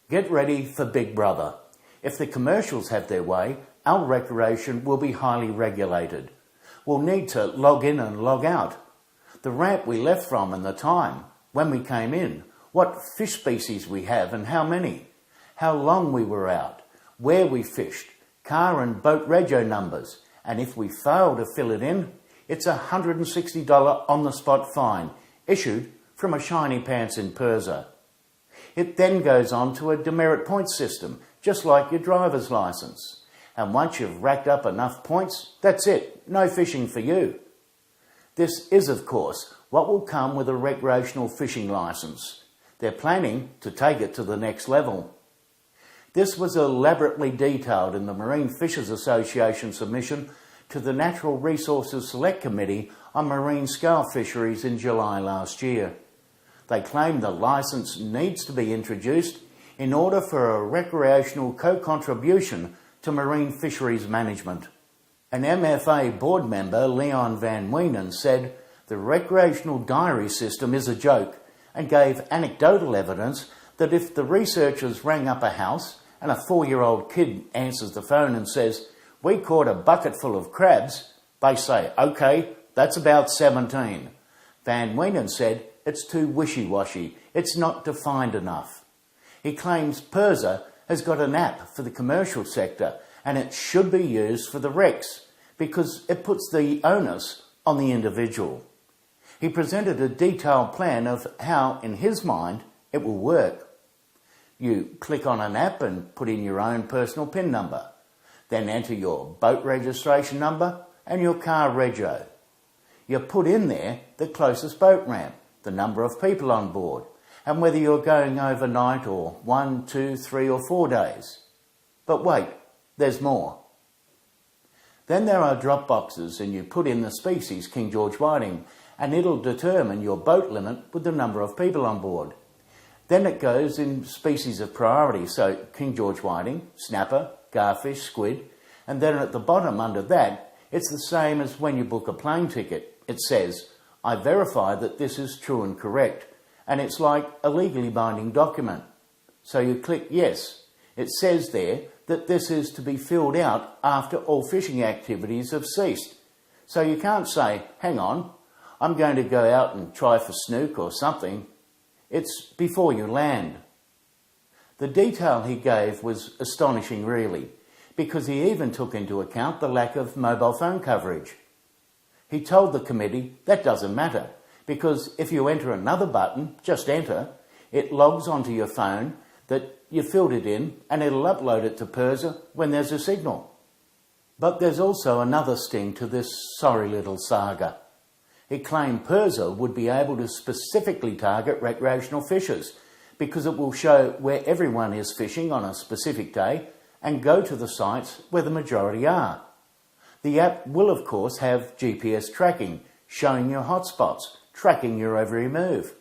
Get ready for Big Brother. If the commercials have their way, our recreation will be highly regulated. We'll need to log in and log out. The ramp we left from and the time, when we came in, what fish species we have and how many, how long we were out, where we fished, car and boat rego numbers, and if we fail to fill it in, it's a $160 on-the-spot fine issued from a shiny pants in Perza. It then goes on to a demerit point system, just like your driver's license. And once you've racked up enough points, that's it, no fishing for you. This is, of course, what will come with a recreational fishing license. They're planning to take it to the next level. This was elaborately detailed in the Marine Fishers Association submission to the Natural Resources Select Committee on Marine Scale Fisheries in July last year. They claim the licence needs to be introduced in order for a recreational co-contribution to marine fisheries management. An MFA board member, Leon Van Wienen, said the recreational diary system is a joke and gave anecdotal evidence that if the researchers rang up a house and a 4-year-old kid answers the phone and says, "We caught a bucket full of crabs," they say, "Okay, that's about 17. Van Wienen said it's too wishy-washy, it's not defined enough. He claims Perza has got an app for the commercial sector and it should be used for the recs because it puts the onus on the individual. He presented a detailed plan of how, in his mind, it will work. You click on an app and put in your own personal PIN number, then enter your boat registration number and your car rego. You put in there the closest boat ramp, the number of people on board, and whether you're going overnight or 1, 2, 3 or 4 days. But wait, there's more. Then there are drop boxes and you put in the species King George whiting and it'll determine your boat limit with the number of people on board. Then it goes in species of priority, so King George whiting, snapper, garfish, squid, and then at the bottom under that, it's the same as when you book a plane ticket. It says, "I verify that this is true and correct," and it's like a legally binding document. So you click yes. It says there that this is to be filled out after all fishing activities have ceased. So you can't say, "Hang on, I'm going to go out and try for snook or something." It's before you land. The detail he gave was astonishing really, because he even took into account the lack of mobile phone coverage. He told the committee that doesn't matter, because if you enter another button, just enter, it logs onto your phone that you filled it in and it'll upload it to Perza when there's a signal. But there's also another sting to this sorry little saga. He claimed Perza would be able to specifically target recreational fishers because it will show where everyone is fishing on a specific day and go to the sites where the majority are. The app will of course have GPS tracking, showing your hotspots, tracking your every move.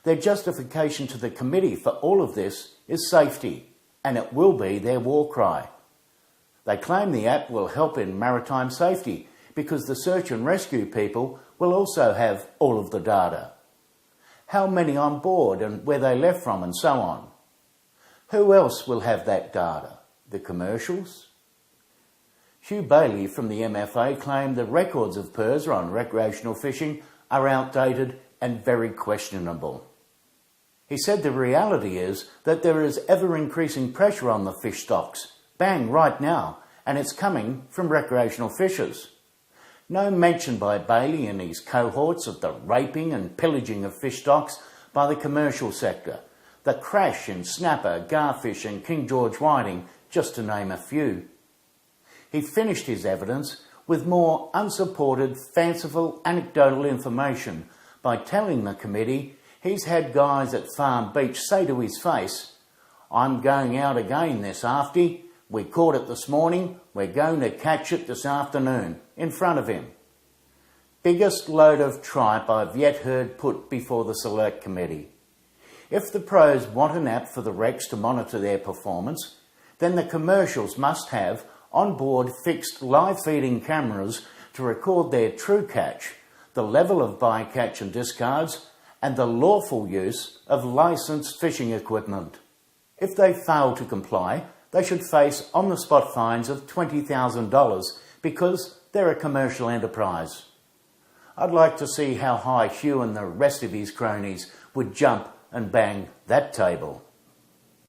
Their justification to the committee for all of this is safety, and it will be their war cry. They claim the app will help in maritime safety because the search and rescue people will also have all of the data. How many on board and where they left from and so on. Who else will have that data? The commercials? Hugh Bailey from the MFA claimed the records of Perza on recreational fishing are outdated and very questionable. He said the reality is that there is ever-increasing pressure on the fish stocks, bang, right now, and it's coming from recreational fishers. No mention by Bailey and his cohorts of the raping and pillaging of fish stocks by the commercial sector, the crash in snapper, garfish and King George whiting, just to name a few. He finished his evidence with more unsupported, fanciful, anecdotal information by telling the committee he's had guys at Farm Beach say to his face, "I'm going out again this afty. We caught it this morning. We're going to catch it this afternoon," in front of him. Biggest load of tripe I've yet heard put before the select committee. If the pros want an app for the recs to monitor their performance, then the commercials must have on-board fixed live feeding cameras to record their true catch, the level of bycatch and discards, and the lawful use of licensed fishing equipment. If they fail to comply, they should face on-the-spot fines of $20,000 because they're a commercial enterprise. I'd like to see how high Hugh and the rest of his cronies would jump and bang that table.